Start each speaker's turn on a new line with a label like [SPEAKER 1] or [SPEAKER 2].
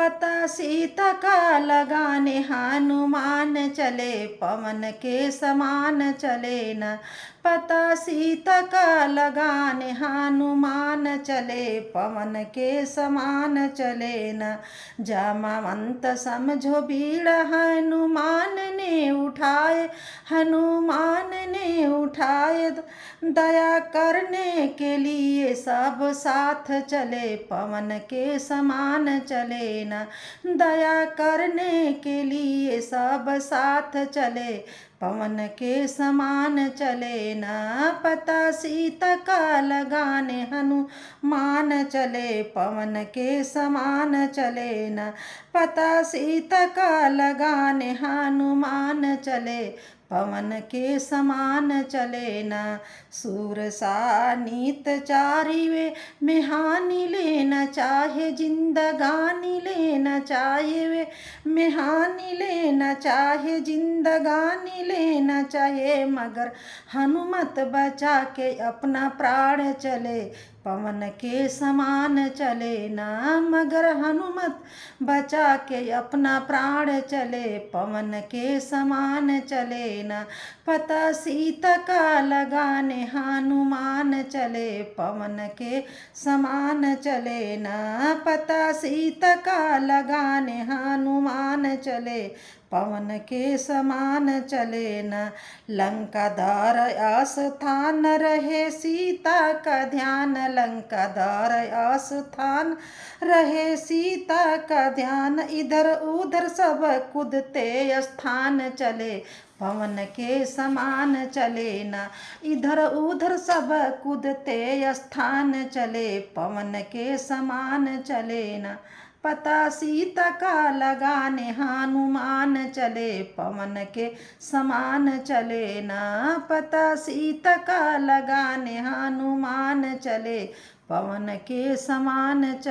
[SPEAKER 1] पता सीता का लगाने हनुमान चले, पवन के समान चले न। पता सीता का लगाने हनुमान चले, पवन के समान चले न। जामवंत समझो बीड़ा हनुमान ने उठाए, हनुमान ने उठाए। दया करने के लिए सब साथ चले, पवन के समान चले न। दया करने के लिए सब साथ चले, पवन के समान चले न। पता सीता का लगाने हनुमान चले, पवन के समान चले न। पता सीता का लगाने हनुमान चले, पवन के समान चले न। सूरसा नीत चारि वे में हानि लेना चाहे, जिंदगानी लेना चाहे वे में हानि लेना चाहे, जिंदगानी लेना चाहे। मगर हनुमत बचा के अपना प्राण चले, पवन के समान चले ना। मगर हनुमत बचा के अपना प्राण चले, पवन के समान चले ना। पता सीता का लगाने हनुमान चले, पवन के समान चले ना। पता सीता का लगाने हनुमान चले, पवन के समान चले न। लंका दार आस्थान रहे सीता का ध्यान, लंका दार आस्थान रहे सीता का ध्यान। इधर उधर सब कूदते स्थान चले, पवन के समान चले न। इधर उधर सब कूदते स्थान चले, पवन के समान चले न। पता सीता का लगाने हनुमान चले, पवन के समान चले ना। पता सीता का लगाने हनुमान चले, पवन के समान चले।